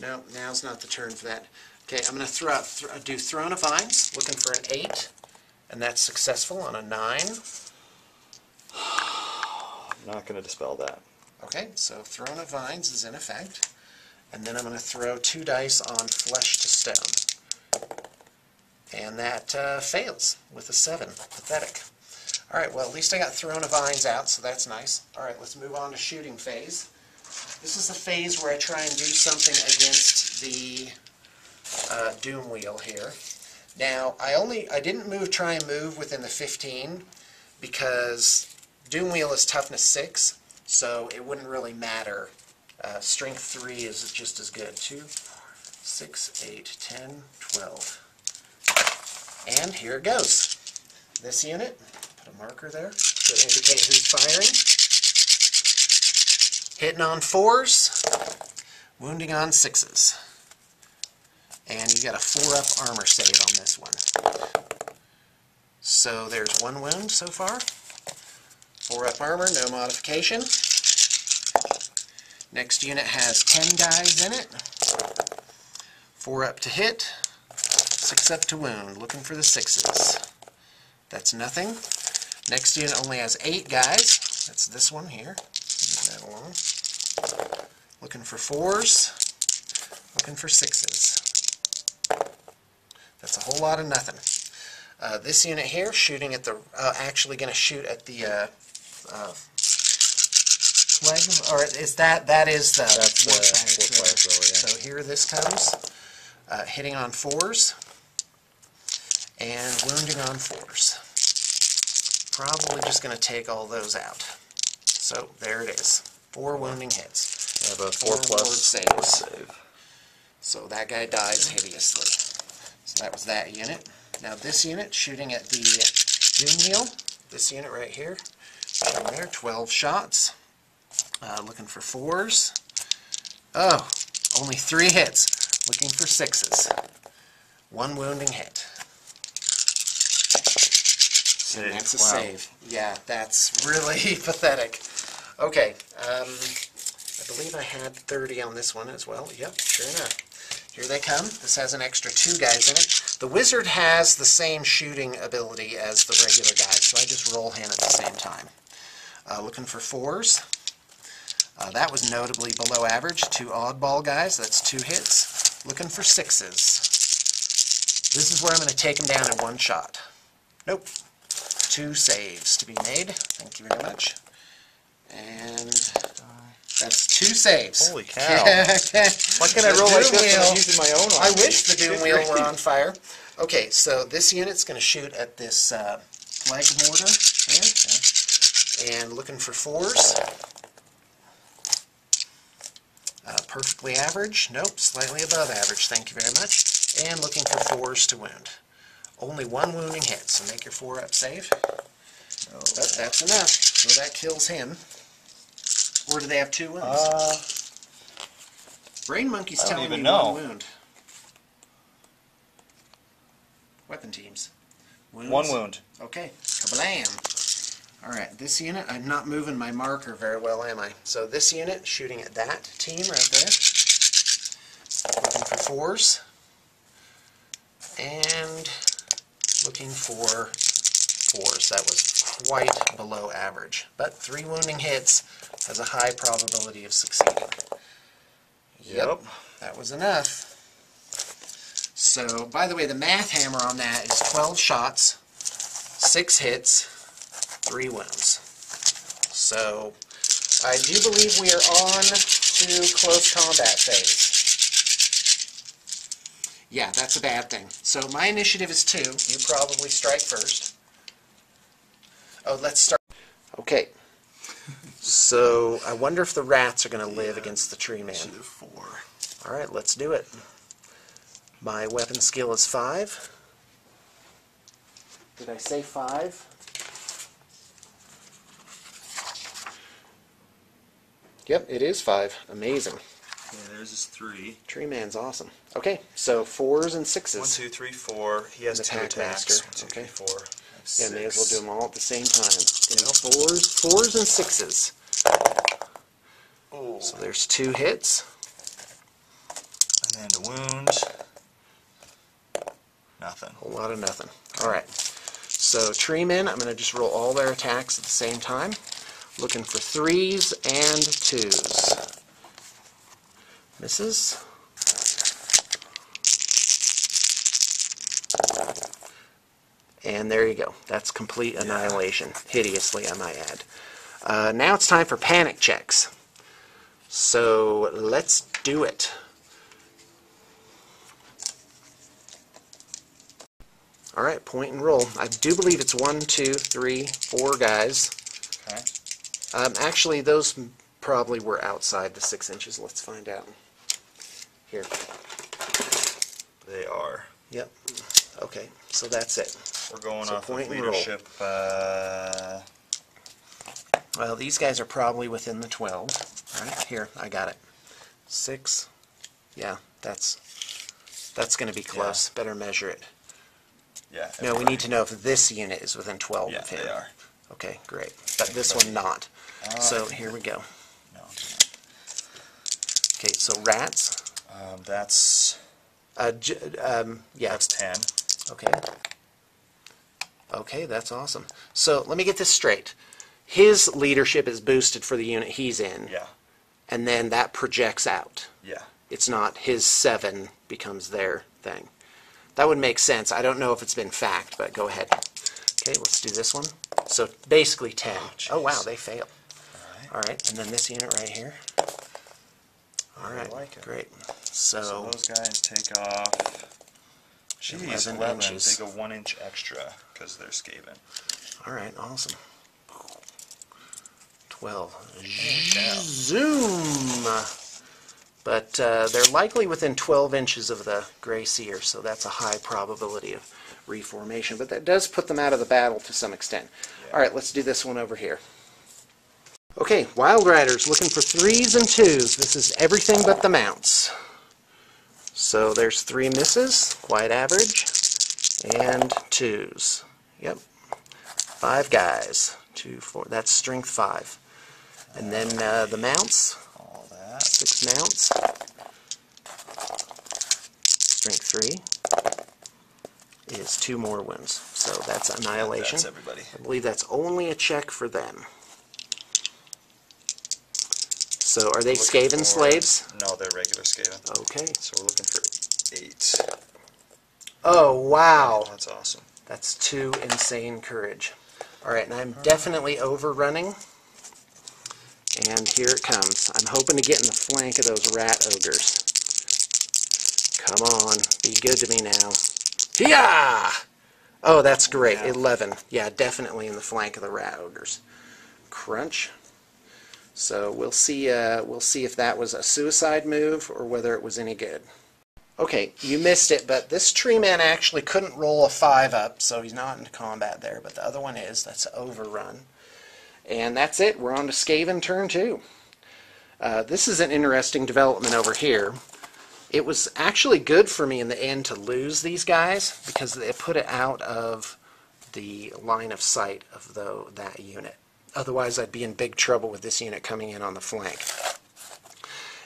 No, now's not the turn for that. Okay, I'm going to do Throne of Vines, looking for an 8, and that's successful on a 9. I'm not going to dispel that. Okay, so Throne of Vines is in effect. And then I'm going to throw 2 dice on Flesh to Stone. And that fails with a 7. Pathetic. Alright, well at least I got Throne of Vines out, so that's nice. Alright, let's move on to shooting phase. This is the phase where I try and do something against the Doom Wheel here. Now, I didn't try and move within the 15 because Doom Wheel is toughness 6, so it wouldn't really matter. Strength 3 is just as good. 2, 4, 6, 8, 10, 12. And here it goes. This unit, put a marker there to indicate who's firing. Hitting on 4s, wounding on 6s. And you got a 4-up armor save on this one. So there's 1 wound so far. 4-up armor, no modification. Next unit has 10 guys in it. 4 up to hit, 6 up to wound, looking for the 6s. That's nothing. Next unit only has 8 guys. That's this one here. Move that along. Looking for 4s, looking for 6s. That's a whole lot of nothing. This unit here, shooting at the, actually going to shoot at the flag, or is that is the That's the flag thrower, yeah. So here this comes, hitting on 4s and wounding on 4s. Probably just going to take all those out. So there it is, 4 wounding hits. I have a 4 4+ save. So that guy dies hideously. So that was that unit. Now this unit shooting at the Doom Wheel. This unit right here, shooting there, 12 shots. Looking for 4s. Oh, only 3 hits. Looking for 6s. 1 wounding hit. And that's a save. Yeah, that's really pathetic. Okay, I believe I had 30 on this one as well. Yep, sure enough. Here they come. This has an extra 2 guys in it. The wizard has the same shooting ability as the regular guy, so I just roll him at the same time. Looking for 4s. That was notably below average. 2 oddball guys. That's 2 hits. Looking for 6s. This is where I'm going to take them down in 1 shot. Nope. 2 saves to be made. Thank you very much. And that's 2 saves. Holy cow. Why can't I roll like this when I'm using my own arm? I wish the Doom Wheel were on fire. Okay, so this unit's going to shoot at this flag mortar there. And looking for 4s. Perfectly average. Nope, slightly above average. Thank you very much. And looking for 4s to wound. Only 1 wounding hit, so make your 4-up save. Oh. But that's enough. So that kills him. Or do they have 2 wounds? Brain Monkey's telling me 1 wound. Weapon teams. Wounds? 1 wound. Okay. Kablam! Alright, this unit, I'm not moving my marker very well, am I? So this unit, shooting at that team right there. Looking for 4s. And looking for 4s. That was quite below average. But 3 wounding hits has a high probability of succeeding. Yep. That was enough. So, by the way, the math hammer on that is 12 shots, 6 hits, 3 wounds. So, I do believe we are on to close combat phase. Yeah, that's a bad thing. So my initiative is 2. You probably strike first. Oh, let's start. Okay. So I wonder if the rats are going to live against the tree man. 4. Alright, let's do it. My weapon skill is 5. Did I say 5? Yep, it is 5. Amazing. Yeah, there's his 3. Tree man's awesome. Okay, so 4s and 6s. 1, 2, 3, 4. He has The 2 Pack attacks. Master. 1, 2, Okay. 3, 4. Yeah, may as well do them all at the same time. You know, 4s and 6s. Oh. So there's 2 hits. And a wound. Nothing. A whole lot of nothing. Alright. So treemen, I'm going to just roll all their attacks at the same time. Looking for 3s and 2s. Misses. And there you go. That's complete annihilation. Hideously, I might add. Now it's time for panic checks. So let's do it. Alright, point and roll. I do believe it's 1, 2, 3, 4 guys. Okay. Actually, those probably were outside the 6 inches. Let's find out. Here. They are. Yep. Okay, so that's it. We're going So off point of and roll. leadership. Well, these guys are probably within the 12. Alright, here, I got it. 6. Yeah, that's going to be close. Better measure it. Yeah. No, we need to know if this unit is within 12 Yeah, of him. they are. Okay, great. But this one not. So here we go. No. Okay, so rats. That's Yeah. that's 10. Okay. Okay, that's awesome. So let me get this straight. His leadership is boosted for the unit he's in, Yeah. and then that projects out. Yeah. It's not his 7 becomes their thing. That would make sense. I don't know if it's been fact, but go ahead. Okay, let's do this one. So basically 10. Oh wow, they fail. All right, and then this unit right here. All right, like it. great. So So those guys take off. Jeez, 11 11. inches. They go 1 inch extra because they're Skaven. all right, awesome. 12. cow. Zoom! But they're likely within 12 inches of the Gray Seer, so that's a high probability of reformation. But that does put them out of the battle to some extent. Yeah. All right, let's do this one over here. Okay, Wild Riders looking for 3s and 2s. This is everything but the mounts. So there's 3 misses, quite average, and 2s. Yep, 5 guys. 2, 4. That's strength 5. And then the mounts. All that. 6 mounts. Strength 3 is 2 more wounds. So that's annihilation. That's everybody. I believe that's only a check for them. So are they Looking Skaven for- slaves? No, they're regular Skaven. Okay. So we're looking for 8. Oh, wow. That's awesome. That's 2 insane courage. Alright, and I'm definitely overrunning. And here it comes. I'm hoping to get in the flank of those rat ogres. Come on, be good to me now. Yeah! Oh, that's great. Yeah. 11. Yeah, definitely in the flank of the rat ogres. Crunch. So we'll see if that was a suicide move or whether it was any good. Okay, you missed it, but this tree man actually couldn't roll a 5 up, so he's not into combat there, but the other one is. That's overrun. And that's it. We're on to Skaven turn 2. This is an interesting development over here. It was actually good for me in the end to lose these guys because it put it out of the line of sight of that unit. Otherwise, I'd be in big trouble with this unit coming in on the flank.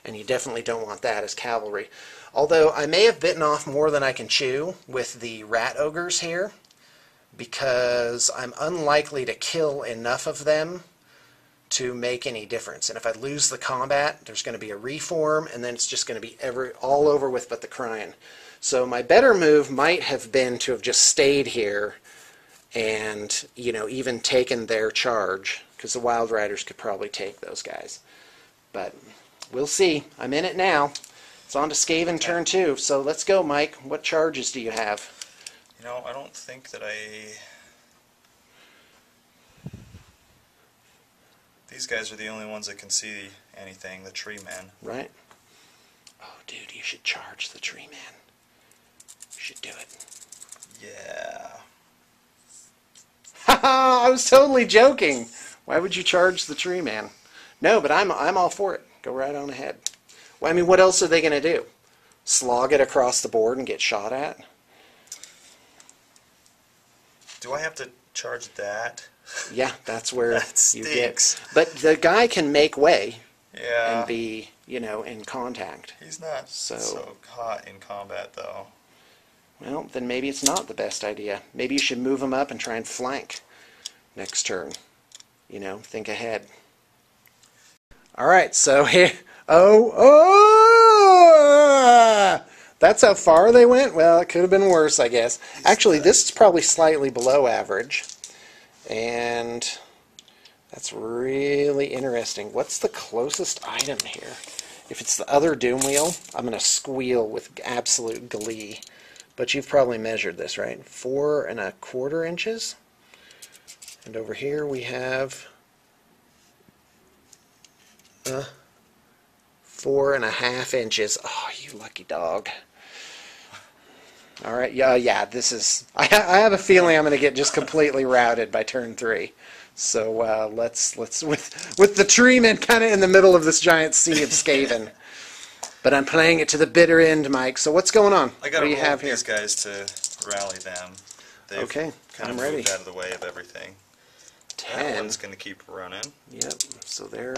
And you definitely don't want that as cavalry. Although I may have bitten off more than I can chew with the rat ogres here, because I'm unlikely to kill enough of them to make any difference. And if I lose the combat, there's going to be a reform, and then it's just going to be all over with but the crying. So my better move might have been to have just stayed here and, you know, even taken their charge, because the Wild Riders could probably take those guys. But we'll see. I'm in it now. It's on to Skaven turn 2. So let's go, Mike. What charges do you have? You know, I don't think that These guys are the only ones that can see anything, the tree men. Right? Oh, dude, you should charge the tree man. You should do it. Yeah. Haha, I was totally joking. Why would you charge the tree man? No, but I'm all for it. Go right on ahead. Well, I mean, what else are they going to do? Slog it across the board and get shot at? Do I have to charge that? Yeah, that's where That you get. stinks. But the guy can make way. Yeah. and be, you know, in contact. He's not so hot in combat, though. Well, then maybe it's not the best idea. Maybe you should move him up and try and flank next turn. You know, think ahead. All right, so here. That's how far they went? Well, it could have been worse, I guess. Actually, this is probably slightly below average. And that's really interesting. What's the closest item here? If it's the other Doom Wheel, I'm going to squeal with absolute glee. But you've probably measured this, right? 4¼ inches. And over here we have 4½ inches. Oh, you lucky dog. All right, yeah, this is... I have a feeling I'm going to get just completely routed by turn 3. So let's with the treeman kind of in the middle of this giant sea of Skaven. But I'm playing it to the bitter end, Mike. So what's going on? I got to roll have these guys to rally them. They've okay, kind I'm of ready. moved out of the way of everything. 10. That one's going to keep running. Yep. So there.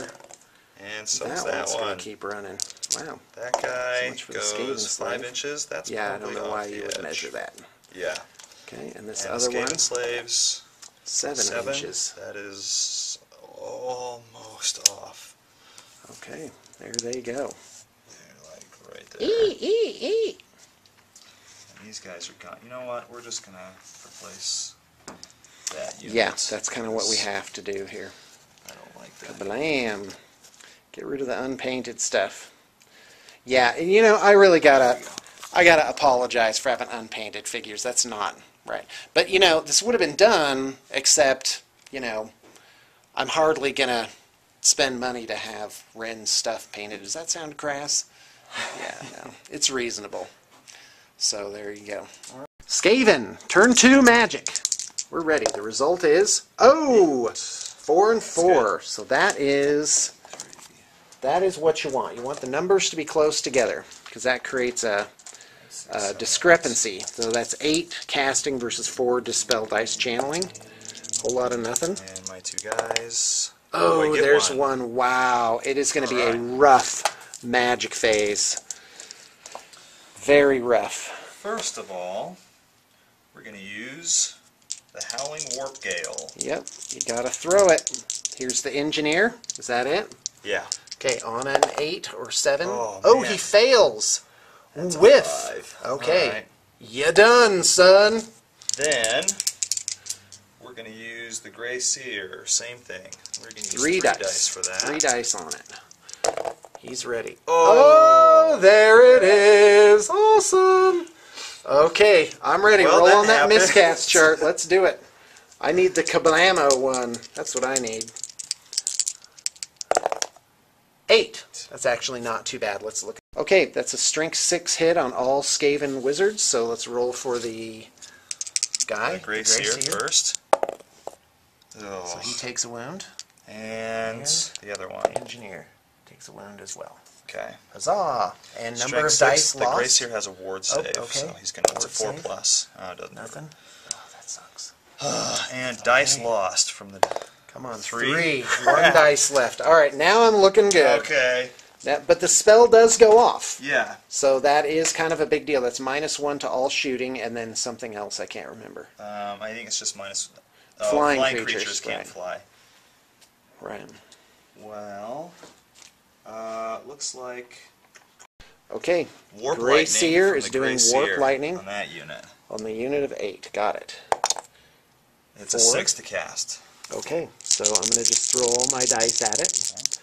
And so That that one's one. going to keep running. Wow. That guy much for the Skaven goes slave. 5 inches. That's Yeah, I probably don't know off why the you would edge. measure that. Yeah. Okay, and this And other Skaven one, slaves. 7 inches. That is almost off. Okay, there they go. They're like right there. And these guys are gone. You know what? We're just gonna replace that unit. Yeah, that's kind of what we have to do here. I don't like that. Kablam. Get rid of the unpainted stuff. Yeah, and you know, I really gotta apologize for having unpainted figures. That's not right. But you know, this would have been done, except, you know, I'm hardly gonna spend money to have Ren's stuff painted. Does that sound crass? Yeah, no, it's reasonable. So there you go. Skaven, turn 2 magic. We're ready. The result is 4 and 4. So that is what you want. You want the numbers to be close together because that creates a discrepancy. So that's 8 casting versus 4 dispel dice channeling. Whole lot of nothing. And my 2 guys. Oh, I get there's one. Wow. It is going to be a rough magic phase. Very rough. First of all, we're going to use the Howling Warp Gale. Yep, you got to throw it. Here's the engineer. Is that it? Yeah. Okay, on an 8 or 7. Oh, he fails. That's Whiff. a 5. Okay. All right. You done, son. Then we're going to use the Gray Seer. Same thing. We're going to use 3 dice for that. 3 dice on it. He's ready. Oh, there it is. Awesome. Okay, I'm ready. Well, Roll that on that happened. miscast chart. Let's do it. I need the Kablamo one. That's what I need. 8. That's actually not too bad. Let's look. Okay, that's a strength 6 hit on all Skaven wizards. So let's roll for the guy. Gray Seer first. Oh. So he takes a wound. And the other one. Engineer takes a wound as well. Okay. Huzzah! And number Strength of 6, dice the lost. Gray Seer has a ward save, okay. so he's going to. It's a Ward 4 save. plus. Oh, it doesn't. Nothing. Oh, that sucks. And dice lost from the. Come on, 3. 3. 1 dice left. All right, now I'm looking good. Okay. But the spell does go off. Yeah. So that is kind of a big deal. That's -1 to all shooting, and then something else I can't remember. I think it's just minus. Flying creatures creatures, can't right. fly. Right. Well, looks like Okay. Warp Gray Lightning Seer from is the doing Gray Warp Seer Lightning on that unit. on the unit of 8. Got it. It's a 4. 6 to cast. Okay, so I'm going to just throw all my dice at it.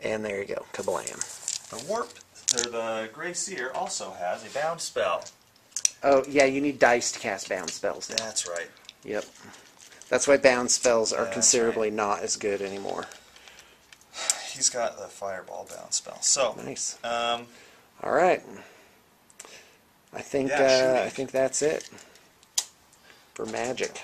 And there you go. Kablam. The Gray Seer also has a bound spell. Oh, yeah, you need dice to cast bound spells. That's right. Yep. That's why bound spells are That's considerably not as good anymore. He's got the Fireball bound spell. So Nice. All right. I think Yeah, shooting. I think that's it for magic.